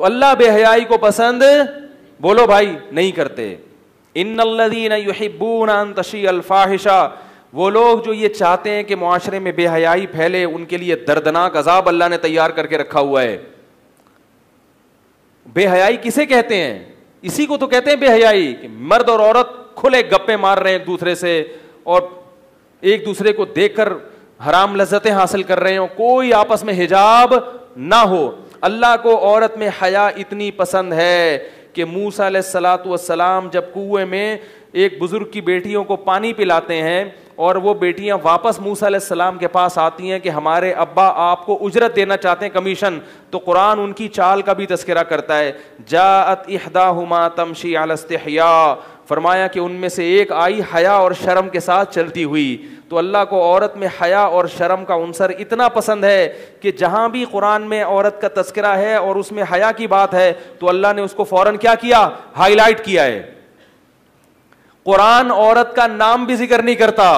تو اللہ بے حیائی کو پسند بولو بھائی نہیں کرتے. ان الذین یحبون ان تشیع الفاحشہ, وہ لوگ جو یہ چاہتے ہیں کہ معاشرے میں بے حیائی پھیلے, ان کے لیے دردناک عذاب اللہ نے تیار کر کے رکھا ہوا ہے. بے حیائی کسے کہتے ہیں؟ اسی کو تو کہتے ہیں بے حیائی, کہ مرد اور عورت کھلے گپے مار رہے ہیں ایک دوسرے سے, اور ایک دوسرے کو دیکھ کر حرام لذتیں حاصل کر رہے ہوں, کوئی آپس میں حجاب نہ ہو. اللہ کو عورت میں حیا اتنی پسند ہے کہ موسیٰ علیہ الصلاۃ والسلام جب کنویں میں ایک بزرگ کی بیٹیوں کو پانی پلاتے ہیں اور وہ بیٹیاں واپس موسیٰ علیہ السلام کے پاس آتی ہیں کہ ہمارے ابا آپ کو اجرت دینا چاہتے ہیں, کمیشن, تو قرآن ان کی چال کا بھی تذکرہ کرتا ہے. جاءت احداہما تمشی علی استحیاء, فرمایا کہ ان میں سے ایک آئی حیا اور شرم کے ساتھ چلتی ہوئی. تو اللہ کو عورت میں حیا اور شرم کا عنصر اتنا پسند ہے کہ جہاں بھی قرآن میں عورت کا تذکرہ ہے اور اس میں حیا کی بات ہے تو اللہ نے اس کو فوراً کیا کیا, ہائی لائٹ کیا ہے. قرآن عورت کا نام بھی ذکر نہیں کرتا.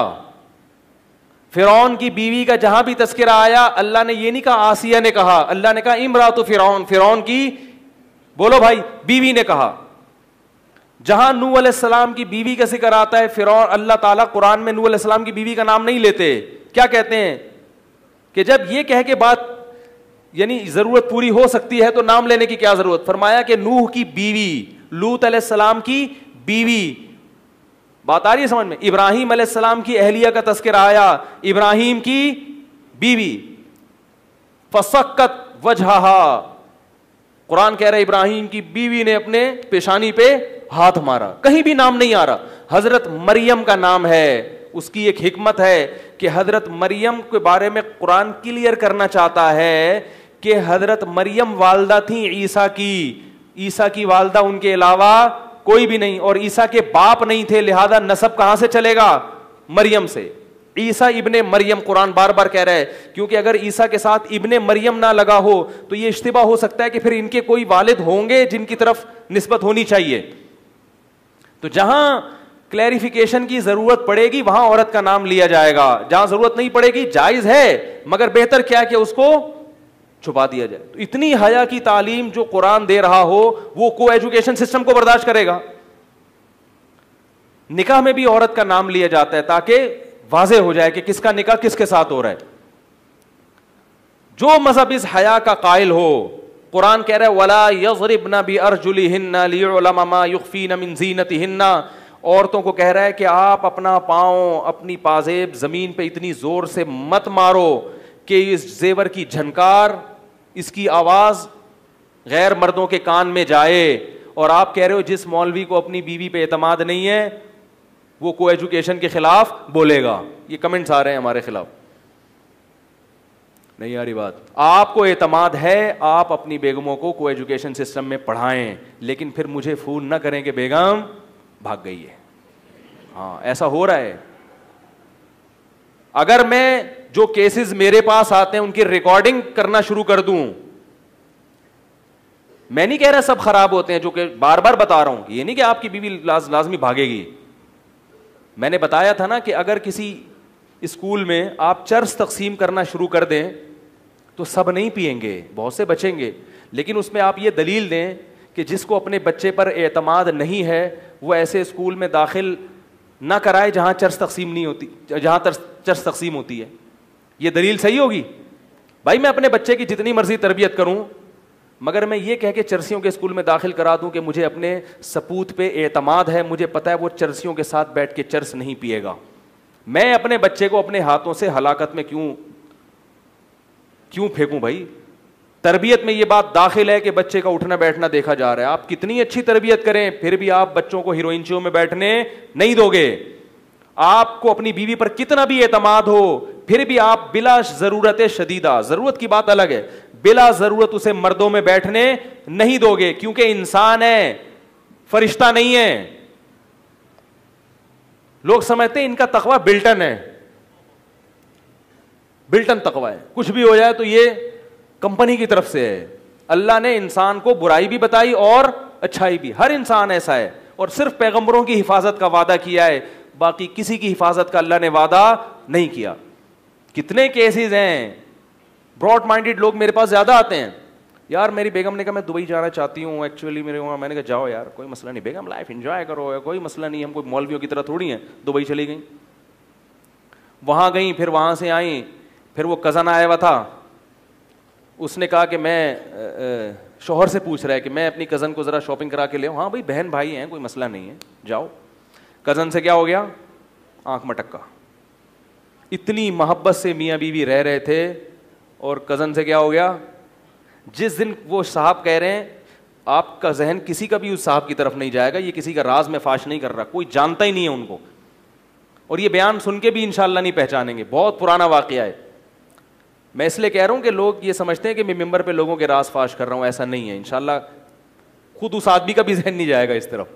فرعون کی بیوی کا جہاں بھی تذکرہ آیا اللہ نے یہ نہیں کہا آسیہ نے کہا, اللہ نے کہا امرأۃ فرعون, فرعون کی بولو بھائی بیوی نے کہا. جہاں نوح علیہ السلام کی بیوی کا ذکر آتا ہے فرعون, اللہ تعالیٰ قرآن میں نوح علیہ السلام کی بیوی کا نام نہیں لیتے. کیا کہتے ہیں کہ جب یہ کہہ کے بات یعنی ضرورت پوری ہو سکتی ہے تو نام لینے کی کیا ضرورت. فرمایا کہ نوح کی بیوی, لوط علیہ السلام کی بیوی, بات آ رہی ہے سمجھ میں. ابراہیم علیہ السلام کی اہلیہ کا تذکرہ آیا, ابراہیم کی بیوی. فسکت وجہہا, قرآن کہہ رہا ہے ابراہیم کی بیوی نے اپنے پیشانی پہ ہاتھ مارا, کہیں بھی نام نہیں آ رہا. حضرت مریم کا نام ہے, اس کی ایک حکمت ہے کہ حضرت مریم کے بارے میں قرآن کلیئر کرنا چاہتا ہے کہ حضرت مریم والدہ تھیں عیسیٰ کی, عیسیٰ کی والدہ ان کے علاوہ کوئی بھی نہیں, اور عیسیٰ کے باپ نہیں تھے, لہذا نسب کہاں سے چلے گا, مریم سے. عیسیٰ ابن مریم قرآن بار بار کہہ رہا ہے, کیونکہ اگر عیسیٰ کے ساتھ ابن مریم نہ لگا ہو تو یہ اشتباہ ہو سکتا ہے کہ پھر ان کے کوئی والد ہوں گے جن کی طرف نسبت ہونی چاہیے. تو جہاں کلیریفیکیشن کی ضرورت پڑے گی وہاں عورت کا نام لیا جائے گا, جہاں ضرورت نہیں پڑے گی جائز ہے, مگر بہتر کیا کہ اس کو چھپا دیا جائے. تو اتنی حیا کی تعلیم جو قرآن دے رہا ہو وہ کو ایجوکیشن سسٹم کو برداشت کرے گا. نکاح میں بھی عورت کا نام لیا جاتا ہے تاکہ واضح ہو جائے کہ کس کا نکاح کس کے ساتھ ہو رہا ہے. جو مذہب اس حیا کا قائل ہو, قرآن کہہ رہا ہے وَلَا يَضْرِبْنَ بِأَرْجُلِهِنَّ لِيُعْلَمَ مَا يُخْفِينَ مِنْ زِينَتِهِنَّ, عورتوں کو کہہ رہا ہے کہ آپ اپنا پاؤں, اپنی پازیب زمین پہ اتنی زور سے مت مارو کہ اس زیور کی جھنکار, اس کی آواز غیر مردوں کے کان میں جائے. اور آپ کہہ رہے ہو جس مولوی کو اپنی بیوی پہ اعتماد نہیں ہے وہ کو ایجوکیشن کے خلاف بولے گا. یہ کمنٹس آ رہے ہیں ہمارے خلاف, نہیں آ رہی بات. آپ کو اعتماد ہے, آپ اپنی بیگموں کو ایجوکیشن سسٹم میں پڑھائیں, لیکن پھر مجھے فون نہ کریں کہ بیگم بھاگ گئی ہے. ہاں ایسا ہو رہا ہے. اگر میں جو کیسز میرے پاس آتے ہیں ان کی ریکارڈنگ کرنا شروع کر دوں, میں نہیں کہہ رہا سب خراب ہوتے ہیں, جو کہ بار بار بتا رہا ہوں, یہ نہیں کہ آپ کی بیوی لازمی بھاگے گی. میں نے بتایا تھا نا کہ اگر کسی اسکول میں آپ چرس تقسیم کرنا شروع کر دیں تو سب نہیں پئیں گے, بہت سے بچیں گے, لیکن اس میں آپ یہ دلیل دیں کہ جس کو اپنے بچے پر اعتماد نہیں ہے وہ ایسے اسکول میں داخل نہ کرائے جہاں چرس تقسیم نہیں ہوتی, جہاں چرس تقسیم ہوتی ہے. یہ دلیل صحیح ہوگی؟ بھائی میں اپنے بچے کی جتنی مرضی تربیت کروں, مگر میں یہ کہہ کے چرسیوں کے اسکول میں داخل کرا دوں کہ مجھے اپنے سپوت پہ اعتماد ہے, مجھے پتہ ہے وہ چرسیوں کے ساتھ بیٹھ کے چرس نہیں پیے گا, میں اپنے بچے کو اپنے ہاتھوں سے ہلاکت میں کیوں پھینکوں؟ بھائی تربیت میں یہ بات داخل ہے کہ بچے کا اٹھنا بیٹھنا دیکھا جا رہا ہے. آپ کتنی اچھی تربیت کریں پھر بھی آپ بچوں کو ہیروئن شو میں بیٹھنے نہیں دو گے. آپ کو اپنی بیوی پر کتنا بھی اعتماد ہو پھر بھی آپ بلا ضرورت شدیدہ, ضرورت کی بات الگ ہے, بلا ضرورت اسے مردوں میں بیٹھنے نہیں دو گے, کیونکہ انسان ہے, فرشتہ نہیں ہے. لوگ سمجھتے ہیں ان کا تقوی بلٹن ہے, بلٹن تقوی ہے, کچھ بھی ہو جائے تو یہ کمپنی کی طرف سے ہے. اللہ نے انسان کو برائی بھی بتائی اور اچھائی بھی, ہر انسان ایسا ہے, اور صرف پیغمبروں کی حفاظت کا وعدہ کیا ہے, باقی کسی کی حفاظت کا اللہ نے وعدہ نہیں کیا. کتنے کیسز ہیں, براڈ مائنڈیڈ لوگ میرے پاس زیادہ آتے ہیں, یار میری بیگم نے کہا میں دبئی جانا چاہتی ہوں ایکچولی میرے وہاں. میں نے کہا جاؤ یار کوئی مسئلہ نہیں بیگم, لائف انجوائے کرو, کوئی مسئلہ نہیں, ہم کوئی مولویوں کی طرح تھوڑی ہیں. دبئی چلی گئیں, وہاں گئیں, پھر وہاں سے آئیں. پھر وہ کزن آیا ہوا تھا, اس نے کہا کہ میں شوہر سے پوچھ رہا ہے کہ میں اپنی کزن کو ذرا شاپنگ کرا کے لے آؤں. ہاں بھائی بہن بھائی ہیں, کوئی مسئلہ نہیں ہے, جاؤ. کزن سے کیا ہو گیا, آنکھ مٹکا. اتنی محبت سے میاں بیوی رہ رہے تھے, اور کزن سے کیا ہو گیا. جس دن وہ صاحب کہہ رہے ہیں آپ کا ذہن کسی کا بھی اس صاحب کی طرف نہیں جائے گا, یہ کسی کا راز میں فاش نہیں کر رہا, کوئی جانتا ہی نہیں ہے ان کو, اور یہ بیان سن کے بھی انشاءاللہ نہیں پہچانیں گے. بہت پرانا واقعہ ہے. میں اس لیے کہہ رہا ہوں کہ لوگ یہ سمجھتے ہیں کہ میں ممبر پہ لوگوں کے راز فاش کر رہا ہوں, ایسا نہیں ہے. انشاءاللہ خود اس آدمی کا بھی ذہن نہیں جائے گا اس طرف.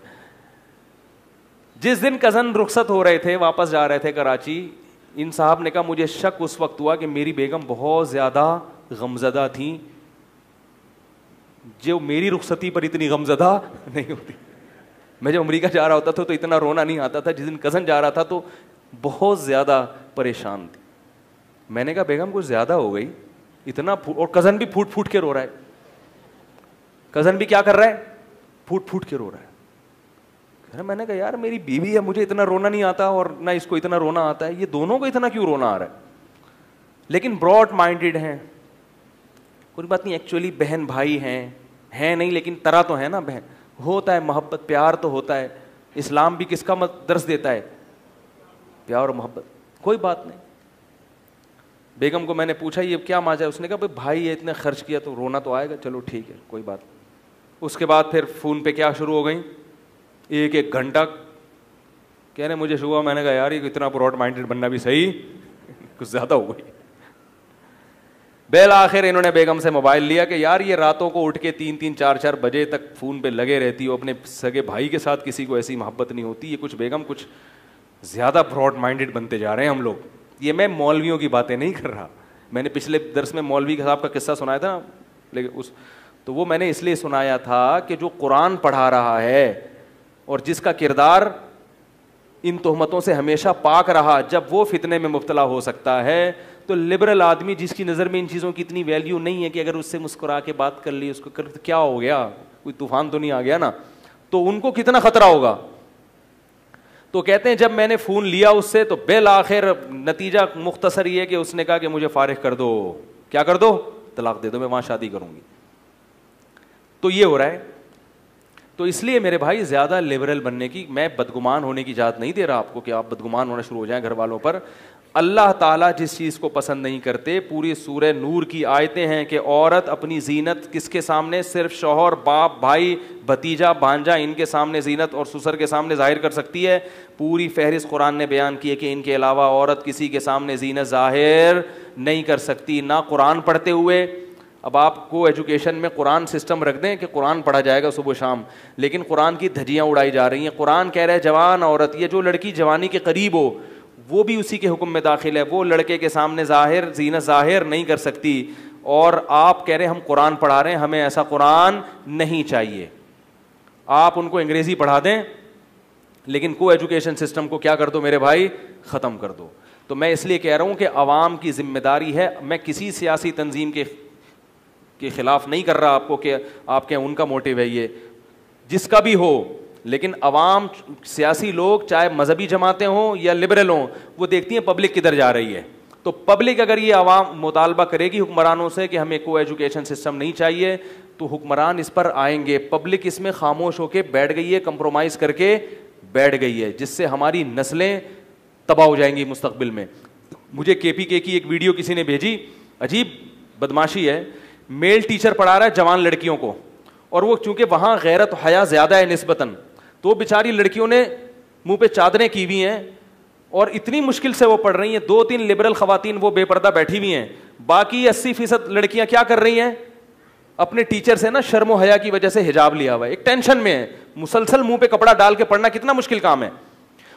جس دن کزن رخصت ہو رہے تھے, واپس جا رہے تھے کراچی, ان صاحب نے کہا مجھے شک اس وقت ہوا کہ میری بیگم بہت زیادہ غمزدہ تھیں, جو میری رخصتی پر اتنی غمزدہ نہیں ہوتی. میں جب امریکہ جا رہا ہوتا تھا تو اتنا رونا نہیں آتا تھا, جس دن کزن جا رہا تھا تو بہت زیادہ پریشان تھی. میں نے کہا بیگم کچھ زیادہ ہو گئی, اتنا, اور کزن بھی پھوٹ پھوٹ کے رو رہا ہے. کزن بھی کیا کر رہا ہے, پھوٹ پھوٹ کے رو رہا ہے. میں نے کہا یار میری بیوی ہے, مجھے اتنا رونا نہیں آتا اور نہ اس کو اتنا رونا آتا ہے, یہ دونوں کو اتنا کیوں رونا آ رہا ہے. لیکن براڈ مائنڈیڈ ہیں, کوئی بات نہیں, ایکچولی بہن بھائی ہیں نہیں, لیکن طرح تو ہے نا بہن, ہوتا ہے محبت پیار تو ہوتا ہے. اسلام بھی کس کا درس دیتا ہے, پیار اور محبت. کوئی بات نہیں. بیگم کو میں نے پوچھا یہ کیا ماجرا ہے, اس نے کہا بھائی یہ اتنے خرچ کیا تو رونا تو آئے گا, چلو ٹھیک ہے کوئی بات. اس کے بعد پھر فون پہ کیا شروع ہو گئی, ایک گھنٹہ کہنے مجھے شروع. میں نے کہا یار یہ اتنا براڈ مائنڈیڈ بننا بھی صحیح کچھ زیادہ ہو گئی. بالآخر انہوں نے بیگم سے موبائل لیا کہ یار یہ راتوں کو اٹھ کے 3-3 4-4 بجے تک فون پہ لگے رہتی ہو, اپنے سگے بھائی کے ساتھ کسی کو ایسی محبت نہیں ہوتی, یہ کچھ بیگم کچھ زیادہ براڈ مائنڈیڈ بنتے جا رہے ہیں ہم لوگ. یہ میں مولویوں کی باتیں نہیں کر رہا, میں نے پچھلے درس میں مولوی صاحب کا قصہ سنایا تھا نا, لیکن تو وہ میں نے اس لیے سنایا تھا کہ جو قرآن پڑھا رہا ہے اور جس کا کردار ان تہمتوں سے ہمیشہ پاک رہا, جب وہ فتنے میں مبتلا ہو سکتا ہے تو لبرل آدمی جس کی نظر میں ان چیزوں کی اتنی ویلیو نہیں ہے کہ اگر اس سے مسکرا کے بات کر لی, اس کو کیا ہو گیا, کوئی طوفان تو نہیں آ گیا نا, تو ان کو کتنا خطرہ ہوگا. تو کہتے ہیں جب میں نے فون لیا اس سے تو بالآخر نتیجہ مختصر یہ کہ اس نے کہا کہ مجھے فارغ کر دو. کیا کر دو, طلاق دے دو, میں وہاں شادی کروں گی. تو یہ ہو رہا ہے. تو اس لیے میرے بھائی زیادہ لبرل بننے کی, میں بدگمان ہونے کی اجازت نہیں دے رہا آپ کو کہ آپ بدگمان ہونا شروع ہو جائیں گھر والوں پر. اللہ تعالیٰ جس چیز کو پسند نہیں کرتے, پوری سورہ نور کی آیتیں ہیں کہ عورت اپنی زینت کس کے سامنے, صرف شوہر, باپ, بھائی, بھتیجا, بھانجا, ان کے سامنے زینت اور سسر کے سامنے ظاہر کر سکتی ہے. پوری فہرست قرآن نے بیان کی ہے کہ ان کے علاوہ عورت کسی کے سامنے زینت ظاہر نہیں کر سکتی, نہ قرآن پڑھتے ہوئے. اب آپ کو ایجوکیشن میں قرآن سسٹم رکھ دیں کہ قرآن پڑھا جائے گا صبح شام, لیکن قرآن کی دھجیاں اڑائی جا رہی ہیں. قرآن کہہ رہے ہیں جوان عورت, یہ جو لڑکی جوانی کے قریب ہو وہ بھی اسی کے حکم میں داخل ہے, وہ لڑکے کے سامنے ظاہر زینت ظاہر نہیں کر سکتی. اور آپ کہہ رہے ہیں ہم قرآن پڑھا رہے ہیں, ہمیں ایسا قرآن نہیں چاہیے. آپ ان کو انگریزی پڑھا دیں لیکن کو ایجوکیشن سسٹم کو کیا کر دو میرے بھائی, ختم کر دو. تو میں اس لیے کہہ رہا ہوں کہ عوام کی ذمہ داری ہے, میں کسی سیاسی تنظیم کے خلاف نہیں کر رہا آپ کو کہ آپ کے ان کا موٹیو ہے یہ, جس کا بھی ہو, لیکن عوام, سیاسی لوگ چاہے مذہبی جماعتیں ہوں یا لبرل ہوں, وہ دیکھتی ہیں پبلک کدھر جا رہی ہے. تو پبلک اگر یہ عوام مطالبہ کرے گی حکمرانوں سے کہ ہمیں کو ایجوکیشن سسٹم نہیں چاہیے, تو حکمران اس پر آئیں گے. پبلک اس میں خاموش ہو کے بیٹھ گئی ہے, کمپرومائز کر کے بیٹھ گئی ہے, جس سے ہماری نسلیں تباہ ہو جائیں گی مستقبل میں. مجھے KPK کی ایک ویڈیو کسی نے بھیجی, عجیب بدماشی ہے. میل ٹیچر پڑھا رہا ہے جوان لڑکیوں کو, اور وہ چونکہ وہاں غیرت و حیا زیادہ ہے نسبتاً, تو بیچاری لڑکیوں نے منہ پہ چادریں کی ہوئی ہیں اور اتنی مشکل سے وہ پڑھ رہی ہیں. 2-3 لبرل خواتین وہ بے پردہ بیٹھی ہوئی ہیں, باقی 80% لڑکیاں کیا کر رہی ہیں, اپنے ٹیچر سے نا شرم و حیا کی وجہ سے حجاب لیا ہوا ہے, ایک ٹینشن میں ہے. مسلسل منہ پہ کپڑا ڈال کے پڑھنا کتنا مشکل کام ہے.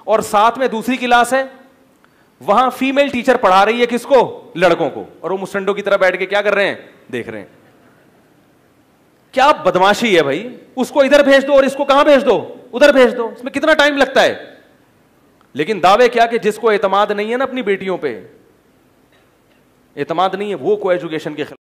اور ساتھ میں دوسری کلاس ہے, وہاں فیمیل ٹیچر پڑھا رہی ہے کس کو, لڑکوں کو, اور وہ مسٹنڈوں کی طرح بیٹھ کے کیا کر رہے ہیں, دیکھ رہے ہیں. کیا بدماشی ہے بھائی. اس کو ادھر بھیج دو اور اس کو کہاں بھیج دو, ادھر بھیج دو, اس میں کتنا ٹائم لگتا ہے. لیکن دعوے کیا کہ جس کو اعتماد نہیں ہے نا اپنی بیٹیوں پہ, اعتماد نہیں ہے, وہ کو ایجوکیشن کے خلاف